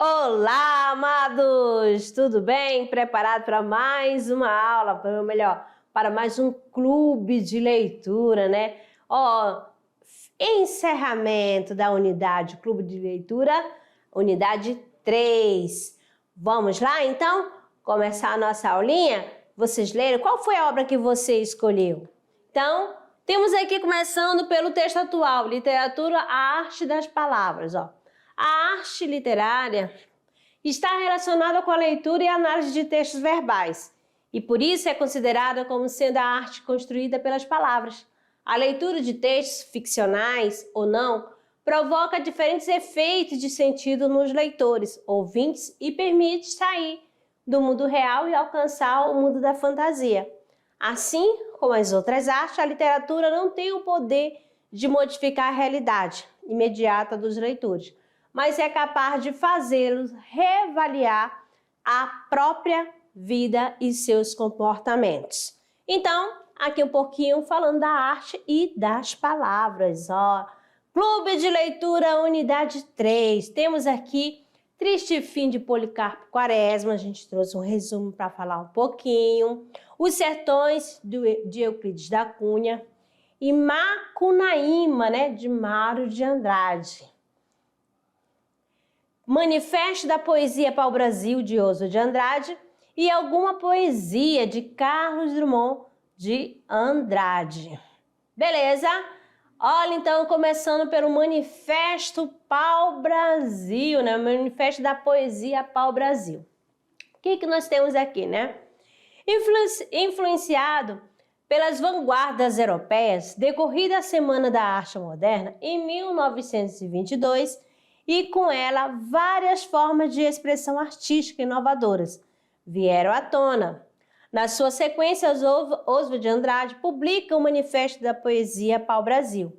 Olá, amados! Tudo bem? Preparado para mais uma aula, ou melhor, para mais um clube de leitura, né? Encerramento da unidade Clube de Leitura, unidade 3. Vamos lá, então? Começar a nossa aulinha? Vocês leram? Qual foi a obra que você escolheu? Então, temos aqui começando pelo texto atual, Literatura, a Arte das Palavras, ó. A arte literária está relacionada com a leitura e análise de textos verbais e por isso é considerada como sendo a arte construída pelas palavras. A leitura de textos ficcionais ou não provoca diferentes efeitos de sentido nos leitores, ouvintes e permite sair do mundo real e alcançar o mundo da fantasia. Assim como as outras artes, a literatura não tem o poder de modificar a realidade imediata dos leitores, mas é capaz de fazê-los reavaliar a própria vida e seus comportamentos. Então, aqui um pouquinho falando da arte e das palavras, ó. Clube de Leitura, unidade 3. Temos aqui Triste Fim de Policarpo Quaresma, a gente trouxe um resumo para falar um pouquinho. Os Sertões, de Euclides da Cunha. E Macunaíma, né, de Mário de Andrade. Manifesto da Poesia Pau-Brasil, de Oswald de Andrade, e Alguma Poesia, de Carlos Drummond de Andrade. Beleza? Olha, então, começando pelo Manifesto Pau-Brasil, né? Manifesto da Poesia Pau-Brasil. O que nós temos aqui, né? Influenciado pelas vanguardas europeias, decorrida a Semana da Arte Moderna, em 1922, e com ela várias formas de expressão artística inovadoras vieram à tona. Na sua sequência, Oswald de Andrade publica o Manifesto da Poesia Pau-Brasil,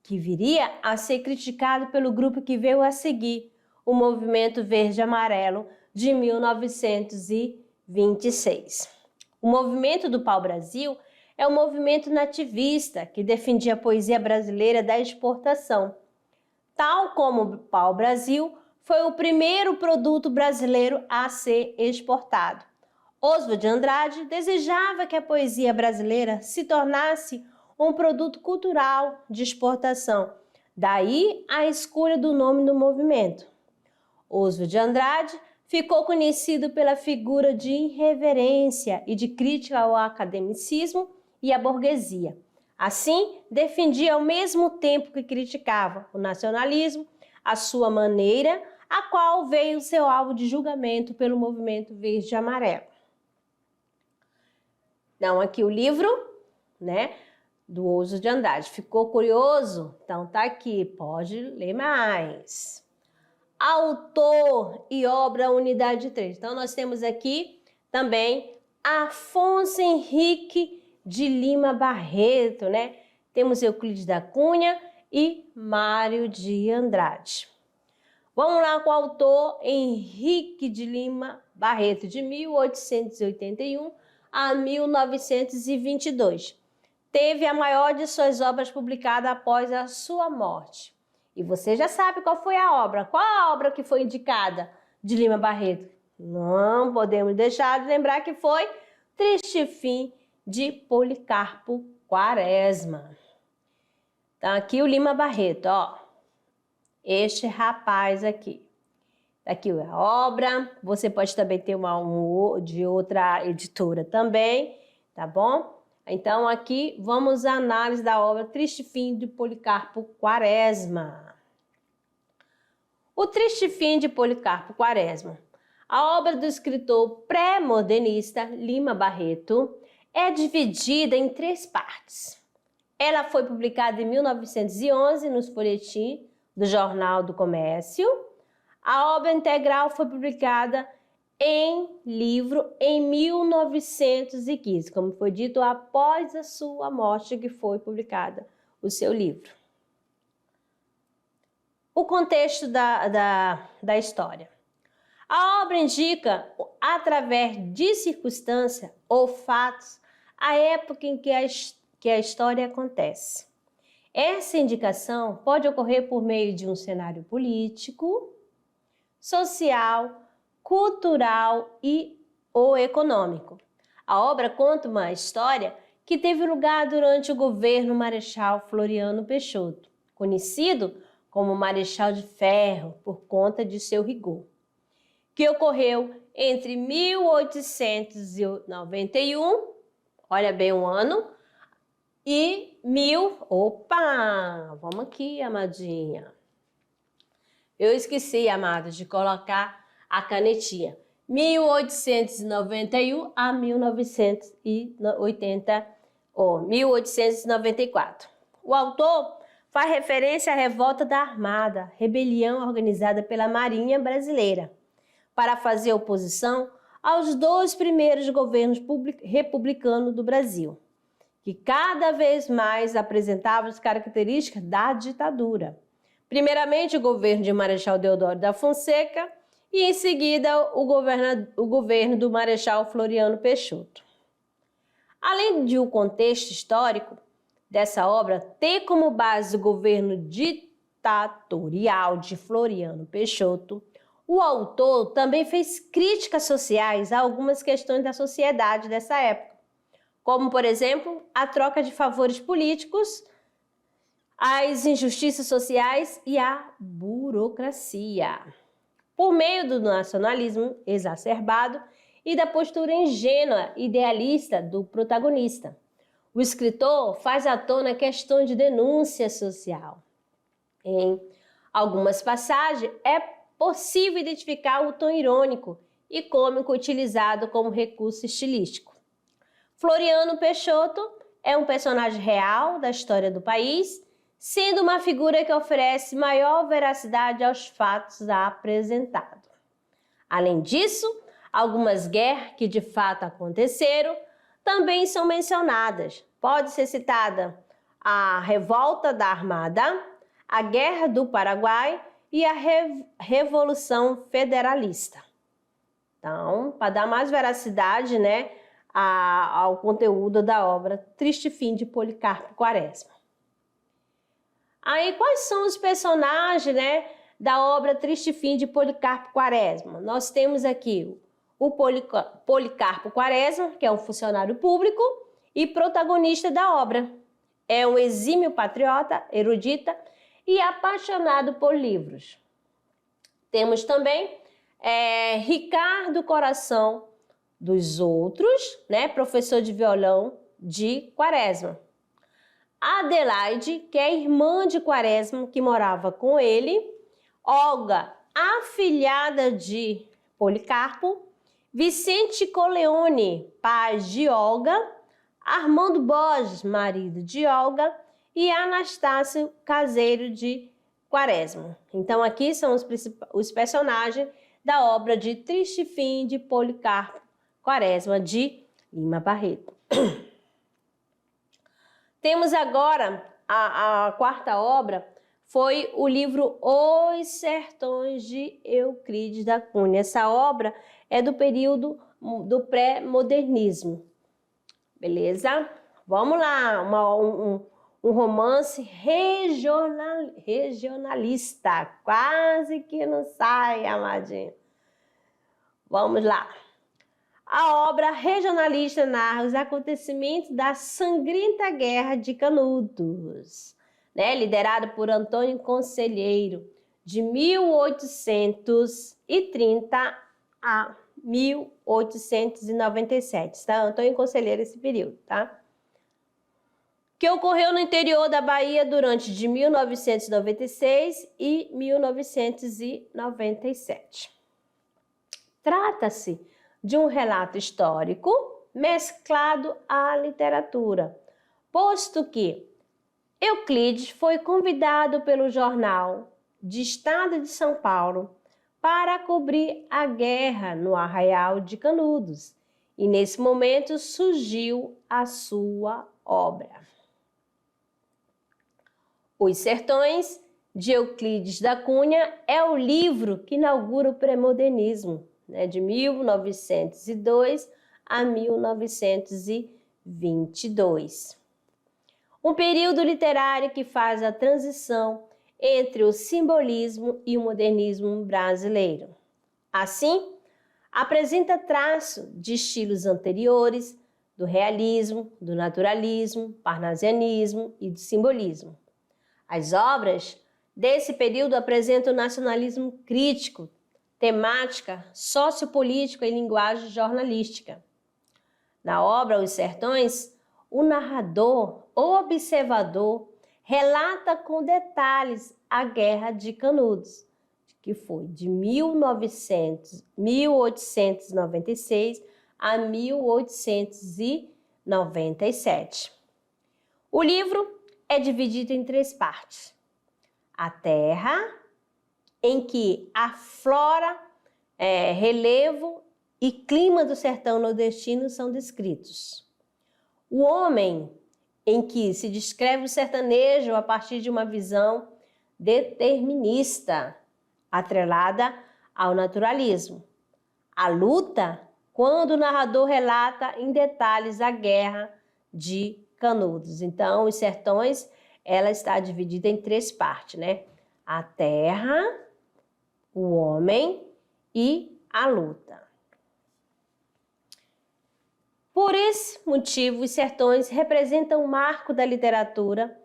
que viria a ser criticado pelo grupo que veio a seguir, o Movimento Verde-Amarelo de 1926. O Movimento do Pau-Brasil é um movimento nativista que defendia a poesia brasileira da exportação. Tal como o pau-brasil, foi o primeiro produto brasileiro a ser exportado. Oswald de Andrade desejava que a poesia brasileira se tornasse um produto cultural de exportação, daí a escolha do nome do movimento. Oswald de Andrade ficou conhecido pela figura de irreverência e de crítica ao academicismo e à burguesia. Assim, defendia ao mesmo tempo que criticava o nacionalismo, a sua maneira, a qual veio seu alvo de julgamento pelo movimento verde e amarelo. Então, aqui o livro, né, do Oswald de Andrade. Ficou curioso? Então, tá aqui, pode ler mais. Autor e obra, unidade 3. Então, nós temos aqui também Afonso Henrique de Lima Barreto, né? Temos Euclides da Cunha e Mário de Andrade. Vamos lá com o autor Henrique de Lima Barreto, de 1881 a 1922. Teve a maior de suas obras publicada após a sua morte. E você já sabe qual foi a obra. Qual a obra que foi indicada de Lima Barreto? Não podemos deixar de lembrar que foi Triste Fim de Policarpo Quaresma. Então, aqui o Lima Barreto, ó. Este rapaz aqui. Aqui a obra. Você pode também ter de outra editora também, tá bom? Então, aqui vamos à análise da obra Triste Fim de Policarpo Quaresma. O Triste Fim de Policarpo Quaresma. A obra do escritor pré-modernista Lima Barreto é dividida em 3 partes. Ela foi publicada em 1911 nos folhetins do Jornal do Comércio. A obra integral foi publicada em livro em 1915, como foi dito, após a sua morte que foi publicada o seu livro. O contexto da história. A obra indica, através de circunstâncias ou fatos, a época em que a história acontece. Essa indicação pode ocorrer por meio de um cenário político, social, cultural e ou econômico. A obra conta uma história que teve lugar durante o governo Marechal Floriano Peixoto, conhecido como Marechal de Ferro por conta de seu rigor, que ocorreu entre 1891, olha bem o ano, e vamos aqui, amadinha. Eu esqueci, amados, de colocar a canetinha. 1891 a 1894. O autor faz referência à revolta da Armada, rebelião organizada pela Marinha Brasileira, para fazer oposição aos dois primeiros governos republicanos do Brasil, que cada vez mais apresentavam as características da ditadura. Primeiramente, o governo de Marechal Deodoro da Fonseca e, em seguida, o governo do Marechal Floriano Peixoto. Além de o contexto histórico dessa obra ter como base o governo ditatorial de Floriano Peixoto, o autor também fez críticas sociais a algumas questões da sociedade dessa época, como, por exemplo, a troca de favores políticos, as injustiças sociais e a burocracia. Por meio do nacionalismo exacerbado e da postura ingênua e idealista do protagonista, o escritor faz à tona questões de denúncia social. Em algumas passagens, é possível identificar o tom irônico e cômico utilizado como recurso estilístico. Floriano Peixoto é um personagem real da história do país, sendo uma figura que oferece maior veracidade aos fatos apresentados. Além disso, algumas guerras que de fato aconteceram também são mencionadas. Pode ser citada a Revolta da Armada, a Guerra do Paraguai e a Revolução Federalista. Então, para dar mais veracidade, ao conteúdo da obra Triste Fim de Policarpo Quaresma. Aí, quais são os personagens, da obra Triste Fim de Policarpo Quaresma? Nós temos aqui o Policarpo Quaresma, que é um funcionário público e protagonista da obra. É um exímio patriota, erudita e apaixonado por livros. Temos também Ricardo Coração dos Outros, professor de violão de Quaresma. Adelaide, que é irmã de Quaresma, que morava com ele. Olga, afilhada de Policarpo. Vicente Coleone, pai de Olga. Armando Borges, marido de Olga. E Anastácio, caseiro de Quaresma. Então, aqui são os personagens da obra de Triste Fim de Policarpo Quaresma, de Lima Barreto. Temos agora a quarta obra, foi o livro Os Sertões de Euclides da Cunha. Essa obra é do período do pré-modernismo. Beleza? Vamos lá, um romance regionalista. Quase que não sai, amadinho. Vamos lá. A obra regionalista narra os acontecimentos da sangrenta Guerra de Canudos, liderada por Antônio Conselheiro, de 1830 a 1897, tá? Antônio Conselheiro esse período, tá? Que ocorreu no interior da Bahia durante de 1996 e 1997. Trata-se de um relato histórico mesclado à literatura, posto que Euclides foi convidado pelo jornal de Estado de São Paulo para cobrir a guerra no Arraial de Canudos, e nesse momento surgiu a sua obra. Os Sertões, de Euclides da Cunha, é o livro que inaugura o pré-modernismo, de 1902 a 1922. Um período literário que faz a transição entre o simbolismo e o modernismo brasileiro. Assim, apresenta traço de estilos anteriores do realismo, do naturalismo, parnasianismo e do simbolismo. As obras desse período apresentam nacionalismo crítico, temática, sociopolítica e linguagem jornalística. Na obra Os Sertões, o narrador ou observador relata com detalhes a Guerra de Canudos, que foi de 1896 a 1897. O livro é dividido em 3 partes. A terra, em que a flora, relevo e clima do sertão nordestino são descritos. O homem, em que se descreve o sertanejo a partir de uma visão determinista, atrelada ao naturalismo. A luta, quando o narrador relata em detalhes a Guerra de Canudos. Então, Os Sertões, ela está dividida em 3 partes, né? A terra, o homem e a luta. Por esse motivo, Os Sertões representam um marco da literatura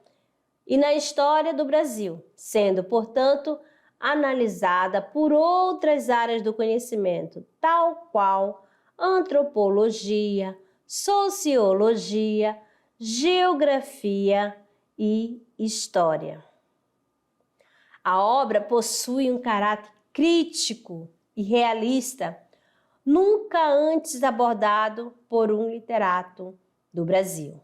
e na história do Brasil, sendo, portanto, analisada por outras áreas do conhecimento, tal qual antropologia, sociologia, geografia e história. A obra possui um caráter crítico e realista, nunca antes abordado por um literato do Brasil,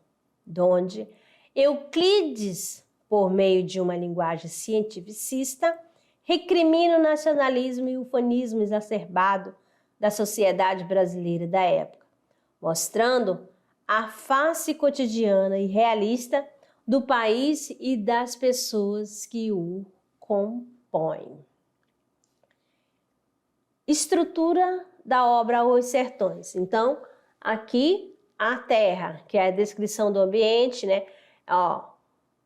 donde Euclides, por meio de uma linguagem cientificista, recrimina o nacionalismo e o ufanismo exacerbado da sociedade brasileira da época, mostrando a face cotidiana e realista do país e das pessoas que o compõem. Estrutura da obra Os Sertões. Então, aqui a terra, que é a descrição do ambiente, né?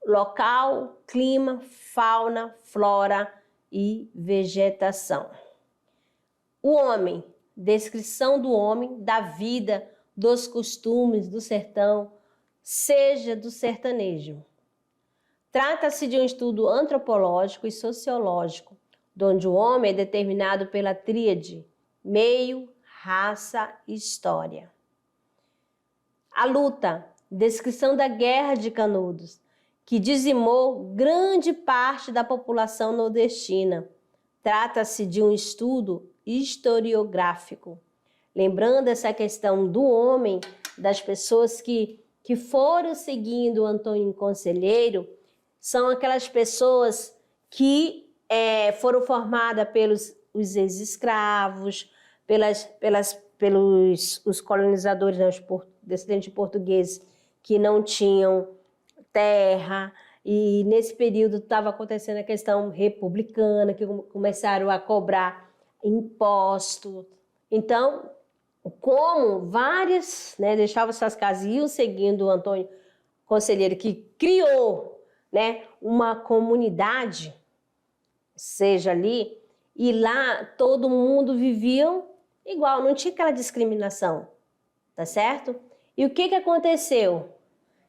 Local, clima, fauna, flora e vegetação. O homem, descrição do homem, da vida, dos costumes do sertão, seja do sertanejo. Trata-se de um estudo antropológico e sociológico, onde o homem é determinado pela tríade meio, raça e história. A luta, descrição da Guerra de Canudos, que dizimou grande parte da população nordestina. Trata-se de um estudo historiográfico, lembrando essa questão do homem, das pessoas que foram seguindo o Antônio Conselheiro, são aquelas pessoas que foram formadas pelos os ex-escravos, pelos os colonizadores, né, os descendentes portugueses que não tinham terra, e nesse período estava acontecendo a questão republicana, que começaram a cobrar imposto. Então, como várias, né, deixavam suas casas e iam seguindo o Antônio Conselheiro, que criou, né, uma comunidade, seja ali, e lá todo mundo vivia igual, não tinha aquela discriminação, tá certo? E o que aconteceu?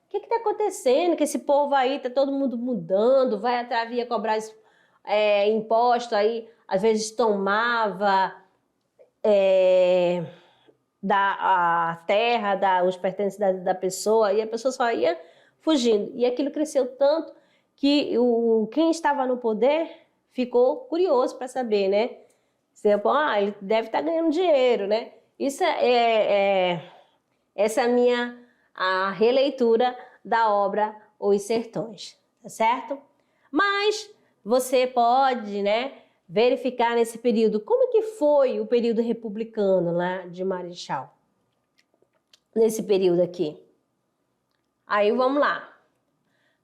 O que está acontecendo? Que esse povo aí, tá todo mundo mudando, vai atrás, via cobrar imposto aí, às vezes tomava a terra, os pertences da pessoa, e a pessoa só ia fugindo. E aquilo cresceu tanto que quem estava no poder ficou curioso para saber, né? Ele deve estar ganhando dinheiro, né? Isso essa é a releitura da obra Os Sertões, tá certo? Mas você pode, né, verificar nesse período como que foi o período republicano lá de Marechal. Nesse período aqui. Aí vamos lá.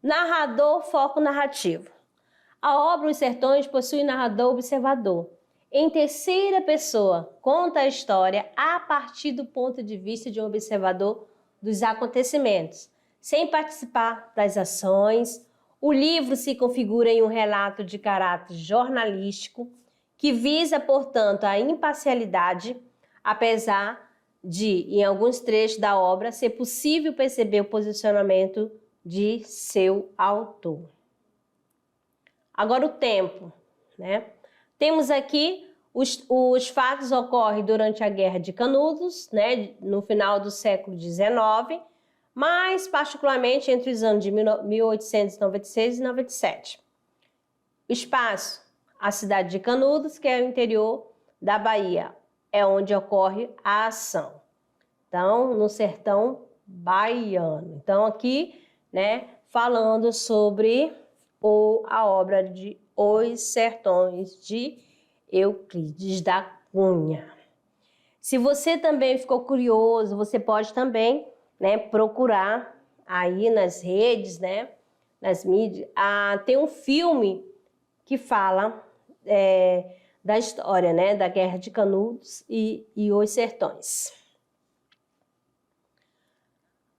Narrador, foco narrativo. A obra Os Sertões possui narrador observador. Em terceira pessoa, conta a história a partir do ponto de vista de um observador dos acontecimentos, sem participar das ações. O livro se configura em um relato de caráter jornalístico que visa, portanto, a imparcialidade, apesar de, em alguns trechos da obra, ser possível perceber o posicionamento de seu autor. Agora o tempo, né? Temos aqui os fatos ocorrem durante a Guerra de Canudos, né? No final do século XIX, mas particularmente entre os anos de 1896 e 97. O espaço, a cidade de Canudos, que é o interior da Bahia, é onde ocorre a ação. Então, no sertão baiano. Então, aqui, né, falando sobre a obra de Os Sertões de Euclides da Cunha. Se você também ficou curioso, você pode também, né, procurar aí nas redes, né, nas mídias. Tem um filme que fala da história, né, da Guerra de Canudos e Os Sertões.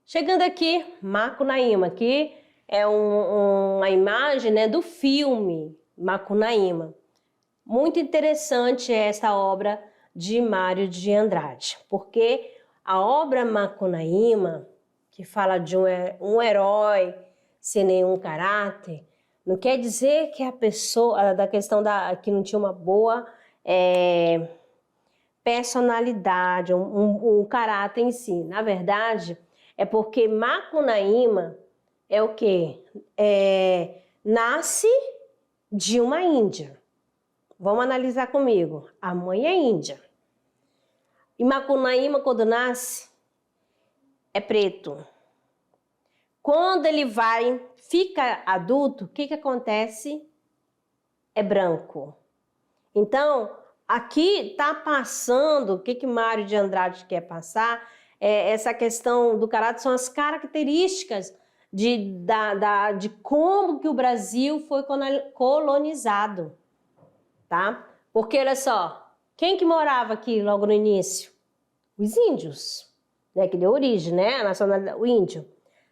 Chegando aqui, Macunaíma, que é uma imagem, né, do filme Macunaíma. Muito interessante essa obra de Mário de Andrade, porque a obra Macunaíma, que fala de um herói sem nenhum caráter, não quer dizer que a pessoa, da questão que não tinha uma boa personalidade, um caráter em si. Na verdade, é porque Macunaíma é o quê? Nasce de uma índia. Vamos analisar comigo. A mãe é índia. E Macunaíma, quando nasce, é preto. Quando ele fica adulto, o que acontece? É branco. Então, aqui está passando, o que Mário de Andrade quer passar? Essa questão do caráter são as características de como que o Brasil foi colonizado, tá? Porque, olha só, quem que morava aqui logo no início? Os índios, né? Que deu origem, né? A nacionalidade, o índio.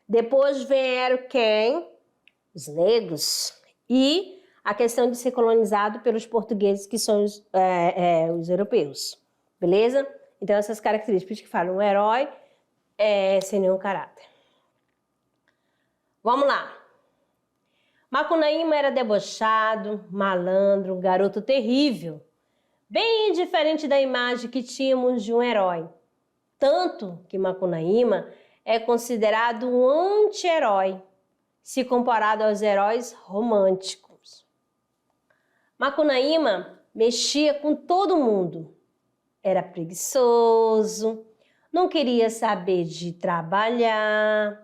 Depois vieram quem? Os negros. E a questão de ser colonizado pelos portugueses, que são os europeus. Beleza? Então, essas características que falam, um herói sem nenhum caráter. Vamos lá. Macunaíma era debochado, malandro, um garoto terrível, bem diferente da imagem que tínhamos de um herói. Tanto que Macunaíma é considerado um anti-herói, se comparado aos heróis românticos. Macunaíma mexia com todo mundo. Era preguiçoso, não queria saber de trabalhar.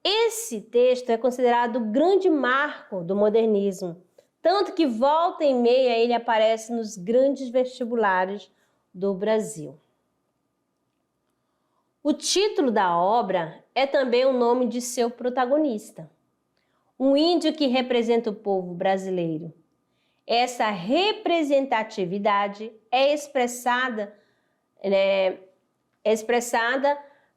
Esse texto é considerado o grande marco do modernismo, tanto que volta e meia ele aparece nos grandes vestibulares do Brasil. O título da obra é também o nome de seu protagonista, um índio que representa o povo brasileiro. Essa representatividade é expressada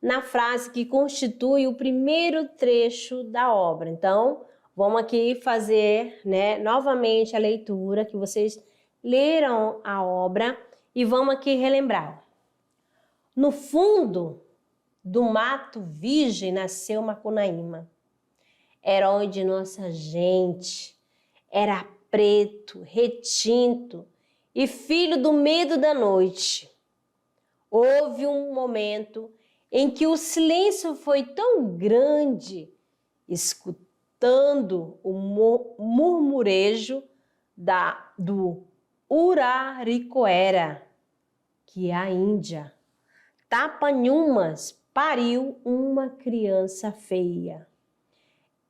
na frase que constitui o primeiro trecho da obra. Então, vamos aqui fazer, né, novamente a leitura, que vocês leram a obra e vamos aqui relembrar. No fundo do mato virgem nasceu Macunaíma, herói de nossa gente, era preto, retinto e filho do medo da noite. Houve um momento em que o silêncio foi tão grande, escutando o murmurejo do Uraricoera, que a Índia, Tapanhumas, pariu uma criança feia.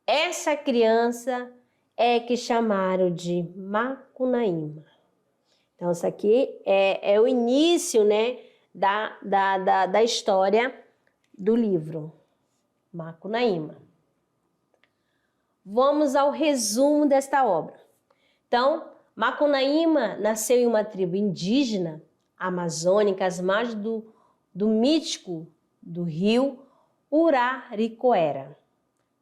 Essa criança é que chamaram de Macunaíma. Então, isso aqui é o início, né, da história do livro Macunaíma. Vamos ao resumo desta obra. Então, Macunaíma nasceu em uma tribo indígena amazônica às margens do mítico do rio Uraricoera.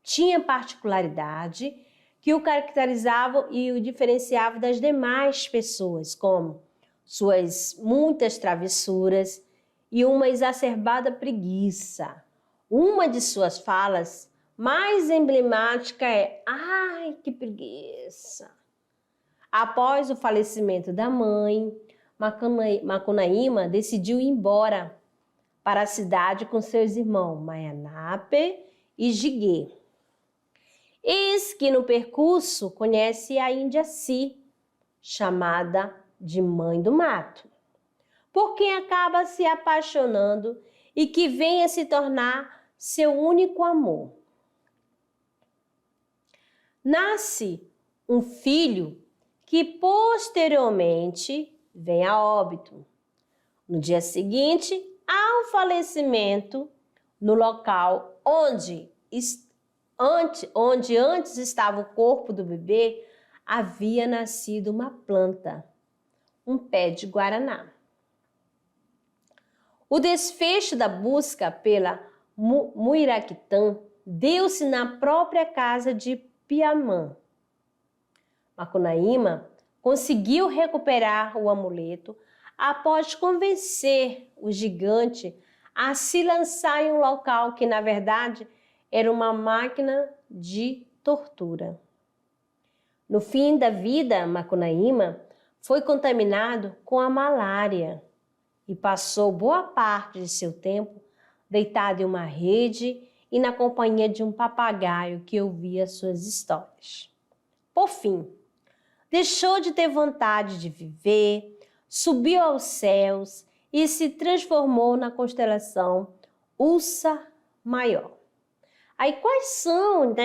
Tinha particularidade que o caracterizavam e o diferenciavam das demais pessoas, como suas muitas travessuras e uma exacerbada preguiça. Uma de suas falas mais emblemática é: "Ai, que preguiça!" Após o falecimento da mãe, Macunaíma decidiu ir embora para a cidade com seus irmãos Maianape e Jiguê. Eis que no percurso conhece a Indiaci, chamada de Mãe do Mato, por quem acaba se apaixonando e que vem a se tornar seu único amor. Nasce um filho que posteriormente vem a óbito. No dia seguinte, ao falecimento, no local onde antes estava o corpo do bebê, havia nascido uma planta, um pé de guaraná. O desfecho da busca pela Muiractã deu-se na própria casa de Piamã. Macunaíma conseguiu recuperar o amuleto após convencer o gigante a se lançar em um local que, na verdade, era uma máquina de tortura. No fim da vida, Macunaíma foi contaminado com a malária e passou boa parte de seu tempo deitado em uma rede e na companhia de um papagaio que ouvia suas histórias. Por fim, deixou de ter vontade de viver, subiu aos céus e se transformou na constelação Ursa Maior. Aí quais são,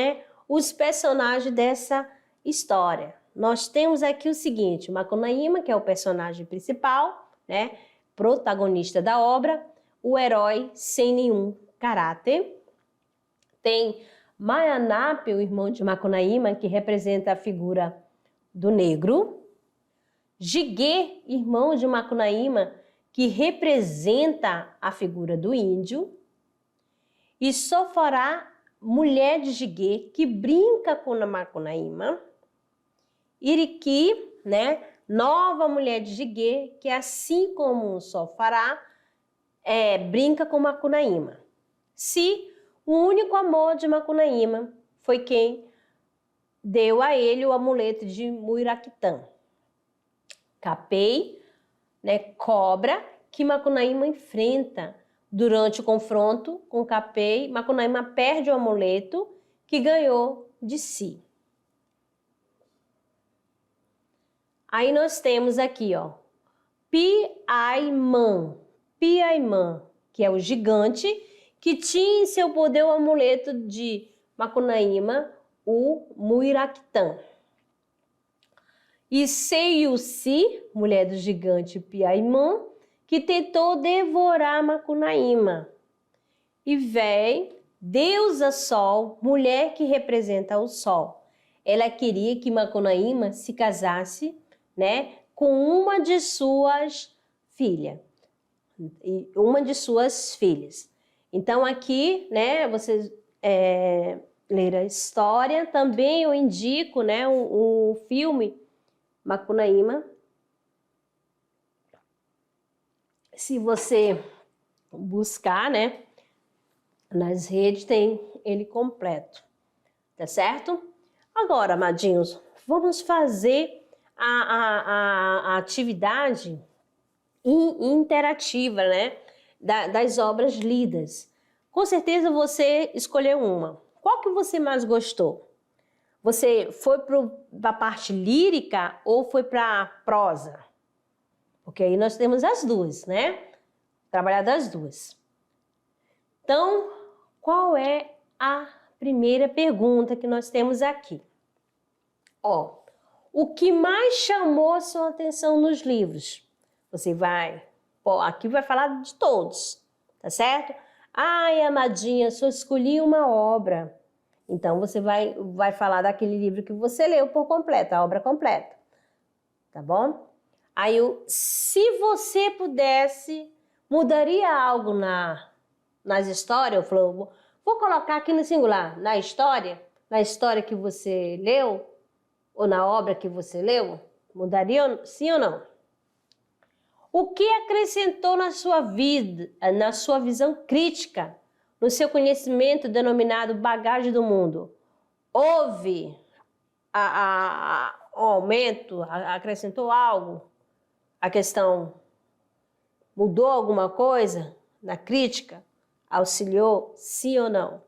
os personagens dessa história? Nós temos aqui o seguinte: Macunaíma, que é o personagem principal, protagonista da obra, o herói sem nenhum caráter. Tem Maianape, o irmão de Macunaíma, que representa a figura do negro. Jiguê, irmão de Macunaíma, que representa a figura do índio. E Soforá, mulher de Jiguê, que brinca com a Macunaíma. Iriqui, nova mulher de Jiguê, que assim como Soforá, brinca com Macunaíma. Si, o único amor de Macunaíma, foi quem deu a ele o amuleto de Muiractã. Capei, cobra, que Macunaíma enfrenta. Durante o confronto com Capei, Macunaíma perde o amuleto que ganhou de Si. Aí nós temos aqui, Piaimã, que é o gigante que tinha em seu poder o amuleto de Macunaíma, o Muiractã. E Seiuci, mulher do gigante Piaimã, que tentou devorar Macunaíma. E Véi, deusa Sol, mulher que representa o Sol. Ela queria que Macunaíma se casasse, com uma de suas filhas. Então aqui, vocês ler a história. Também eu indico, o filme Macunaíma. Se você buscar, nas redes tem ele completo, tá certo? Agora, amadinhos, vamos fazer a atividade interativa, das obras lidas. Com certeza você escolheu uma. Qual que você mais gostou? Você foi para a parte lírica ou foi para a prosa? Porque aí nós temos as duas, Trabalhar das duas. Então, qual é a primeira pergunta que nós temos aqui? O que mais chamou a sua atenção nos livros? Você aqui vai falar de todos, tá certo? Ai, amadinha, só escolhi uma obra. Então, você vai falar daquele livro que você leu por completo, a obra completa, tá bom? Aí, se você pudesse, mudaria algo nas histórias? Eu falo, vou colocar aqui no singular, na história, na história que você leu ou na obra que você leu? Mudaria sim ou não? O que acrescentou na sua vida, na sua visão crítica, no seu conhecimento denominado bagagem do mundo? Houve o aumento, acrescentou algo? A questão mudou alguma coisa na crítica? Auxiliou, sim ou não?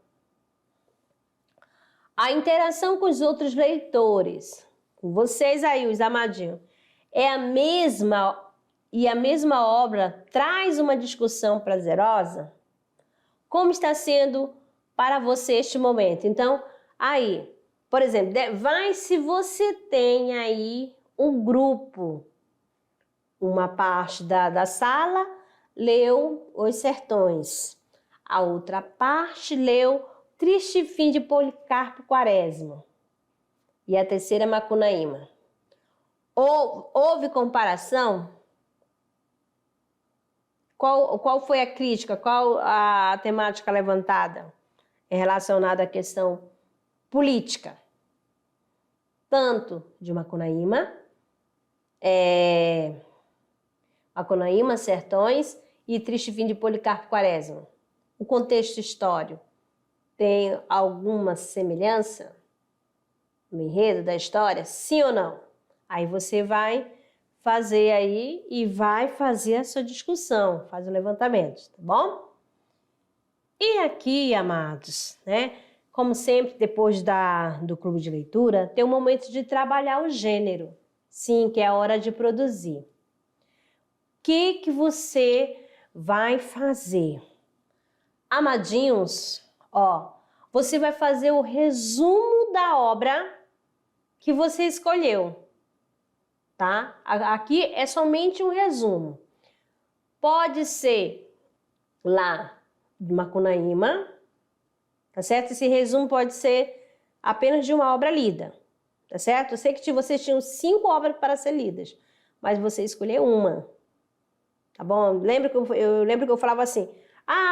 A interação com os outros leitores, com vocês aí, os amadinhos, é a mesma e a mesma obra traz uma discussão prazerosa? Como está sendo para você este momento? Então, aí, por exemplo, vai se você tem aí um grupo, uma parte da sala leu Os Sertões, a outra parte leu Triste Fim de Policarpo Quaresma e a terceira Macunaíma. Houve comparação? Qual foi a crítica? Qual a temática levantada relacionada à questão política? Tanto de Macunaíma, Sertões e Triste Fim de Policarpo Quaresma. O contexto histórico tem alguma semelhança no enredo da história? Sim ou não? Aí você vai fazer aí e vai fazer a sua discussão, faz o levantamento, tá bom? E aqui, amados, né? Como sempre, depois do clube de leitura, tem um momento de trabalhar o gênero. Sim, que é a hora de produzir. O que você vai fazer? Amadinhos, ó, você vai fazer o resumo da obra que você escolheu, tá? Aqui é somente um resumo. Pode ser lá de Macunaíma, tá certo? Esse resumo pode ser apenas de uma obra lida, tá certo? Eu sei que vocês tinham 5 obras para ser lidas, mas você escolheu uma, tá bom? Eu lembro que eu falava assim,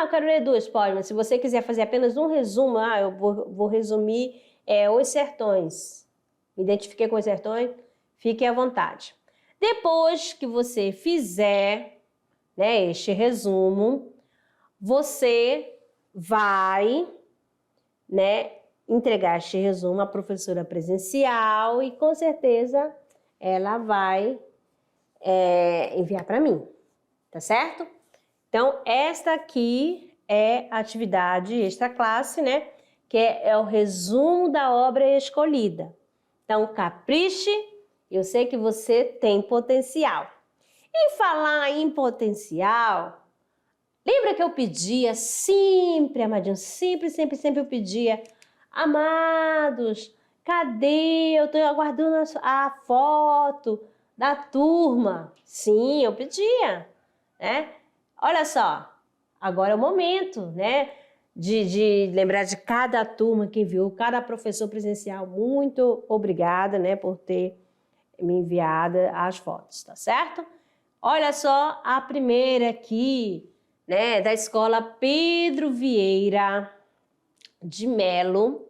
eu quero ler 2, pode, mas se você quiser fazer apenas um resumo, eu vou resumir Os Sertões. Me identifiquei com Os Sertões, fique à vontade. Depois que você fizer, né, este resumo, você vai, né, entregar este resumo à professora presencial e com certeza ela vai enviar para mim, tá certo? Então, esta aqui é a atividade extra classe, né? Que é o resumo da obra escolhida. Então, capriche, eu sei que você tem potencial. E falar em potencial, lembra que eu pedia sempre, amadinho, sempre eu pedia, amados, cadê? Eu estou aguardando a foto da turma. Sim, eu pedia, né? Olha só, agora é o momento, né, de lembrar de cada turma que enviou, cada professor presencial. Muito obrigada, né, por ter me enviado as fotos, tá certo? Olha só a primeira aqui, né, da escola Pedro Vieira de Melo,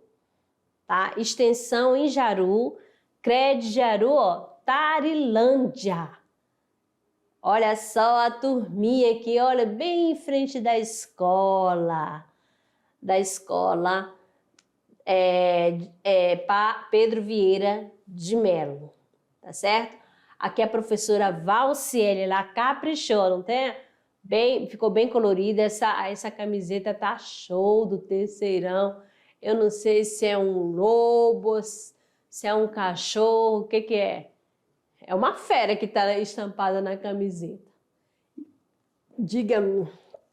tá? Extensão em Jaru, CRED Jaru, ó, Tarilândia. Olha só a turminha aqui, olha, bem em frente da escola Pedro Vieira de Melo, tá certo? Aqui a professora Valciele, ela caprichou, não tem? Ficou bem colorida, essa camiseta tá show do terceirão. Eu não sei se é um lobo, se é um cachorro, o que é? É uma fera que está estampada na camiseta. Diga-me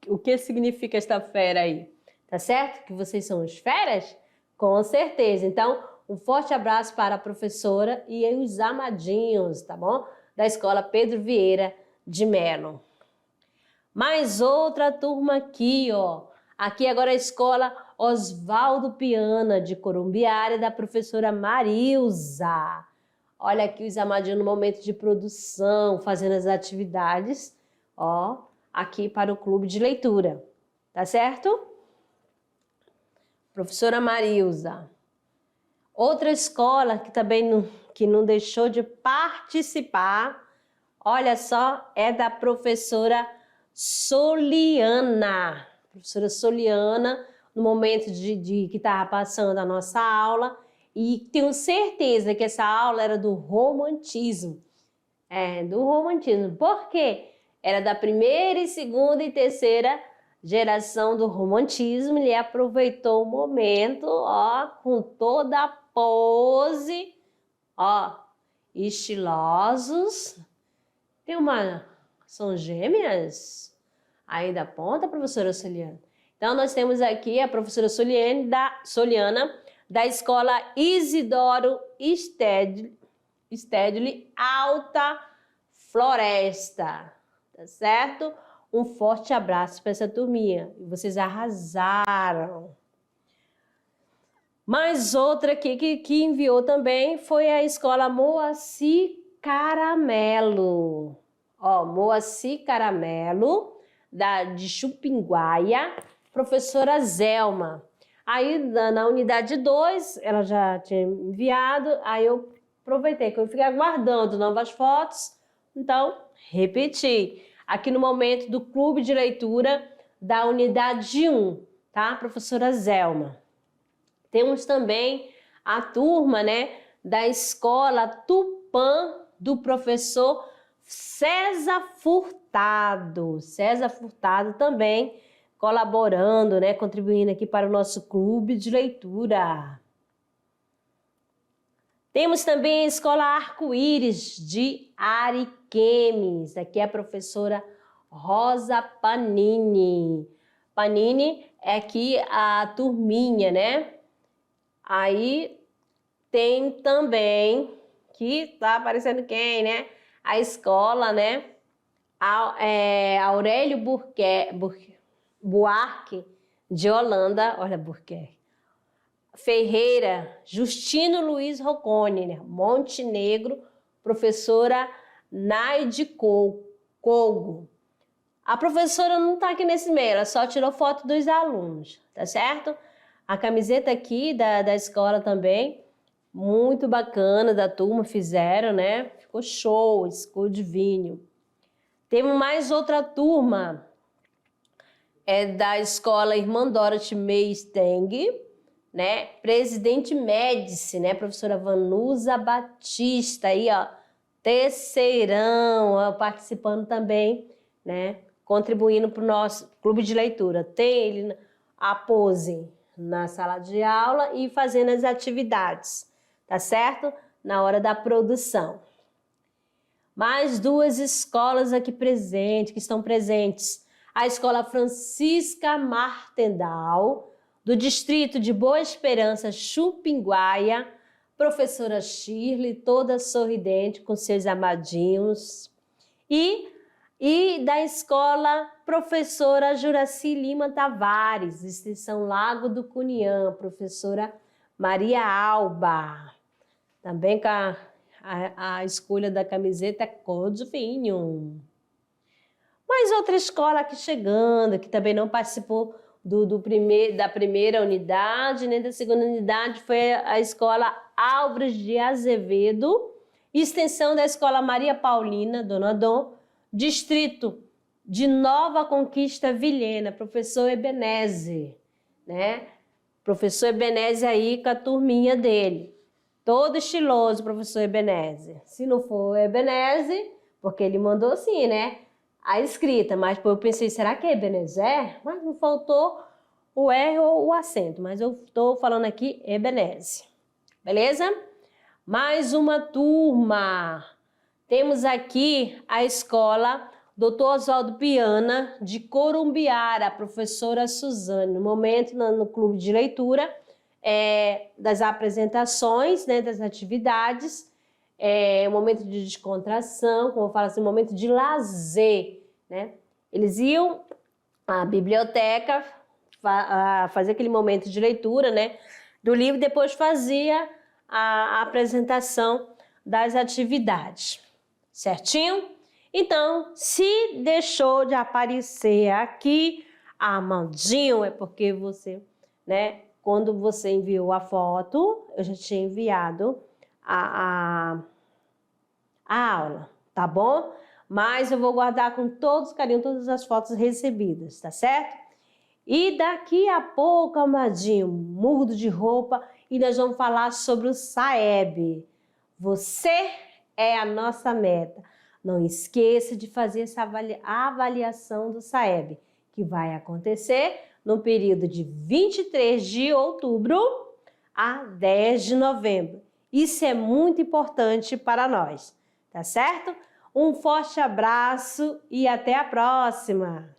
o que significa esta fera aí. Tá certo? Que vocês são os feras? Com certeza. Então, um forte abraço para a professora e os amadinhos, tá bom? Da escola Pedro Vieira de Melo. Mais outra turma aqui, ó. Aqui agora a escola Oswaldo Piana, de Corumbiara, da professora Marilza. Olha aqui os amadinhos no momento de produção, fazendo as atividades, ó, aqui para o clube de leitura, tá certo? Professora Marilza. Outra escola que também que não deixou de participar, olha só, é da professora Soliana. Professora Soliana, no momento que estava passando a nossa aula, e tenho certeza que essa aula era do romantismo. Do romantismo. Por quê? Era da primeira e segunda e terceira geração do romantismo. Ele aproveitou o momento, ó, com toda a pose, ó, estilosos. São gêmeas? Aí da ponta, professora Soliana. Então, nós temos aqui a professora Soliana, da escola Isidoro Stedley, Alta Floresta, tá certo? Um forte abraço para essa turminha. Vocês arrasaram. Mais outra aqui que enviou também foi a escola Moacir Caramelo. Ó, Moacir Caramelo, de Chupinguaia, professora Zelma. Aí, na unidade 2, ela já tinha enviado, aí eu aproveitei que eu fiquei aguardando novas fotos, então repeti. Aqui no momento do clube de leitura da unidade 1, tá? Professora Zelma. Temos também a turma, né, da escola Tupã, do professor César Furtado. César Furtado também colaborando, né, contribuindo aqui para o nosso clube de leitura. Temos também a escola Arco-Íris de Ariquemes. Aqui é a professora Rosa Panini. Panini é aqui a turminha, né? Aí tem também, que tá aparecendo quem, né? A escola, né? Aurélio Buarque de Holanda, olha Buarque. Ferreira, Justino Luiz Rocconi, né? Montenegro, professora Naide Colgo. A professora não tá aqui nesse e-mail, ela só tirou foto dos alunos, tá certo? A camiseta aqui da escola também, muito bacana, da turma, fizeram, né? Ficou show, ficou divino. Temos mais outra turma, da escola Irmã Dorothy Meisteng, né? Presidente Médici, né? Professora Vanusa Batista, aí, ó, terceirão, ó, participando também, né? Contribuindo para o nosso clube de leitura. Tem ele a pose na sala de aula e fazendo as atividades, tá certo? Na hora da produção. Mais duas escolas aqui que estão presentes. A escola Francisca Martendal, do distrito de Boa Esperança, Chupinguaia, professora Shirley, toda sorridente com seus amadinhos. E da escola professora Juraci Lima Tavares, extensão Lago do Cuniã, professora Maria Alba. Também com a escolha da camiseta cor de vinho. Mais outra escola aqui chegando, que também não participou da primeira unidade, nem da segunda unidade, foi a escola Álvares de Azevedo, extensão da escola Maria Paulina, Dona Dom, distrito de Nova Conquista Vilhena, professor Ebenezer, né? Professor Ebenezer aí com a turminha dele. Todo estiloso, professor Ebenezer. Se não for o Ebenezer, porque ele mandou assim, né? A escrita, mas eu pensei, será que é Ebenezer? Mas não faltou o R ou o acento, mas eu estou falando aqui Ebenezer. Beleza? Mais uma turma. Temos aqui a escola Dr. Oswaldo Piana, de Corumbiara, a professora Suzane. No momento, no clube de leitura, das apresentações, né, das atividades, um momento de descontração, como eu falo assim, um momento de lazer, né? Eles iam à biblioteca fazer aquele momento de leitura, né, do livro, depois fazia a apresentação das atividades, certinho? Então, se deixou de aparecer aqui, Amandinho, é porque você, né, quando você enviou a foto, eu já tinha enviado a aula, tá bom? Mas eu vou guardar com todos carinho todas as fotos recebidas, tá certo? E daqui a pouco, amadinho, mudo de roupa e nós vamos falar sobre o SAEB. Você é a nossa meta. Não esqueça de fazer essa avaliação do SAEB, que vai acontecer no período de 23 de outubro a 10 de novembro. Isso é muito importante para nós, tá certo? Um forte abraço e até a próxima!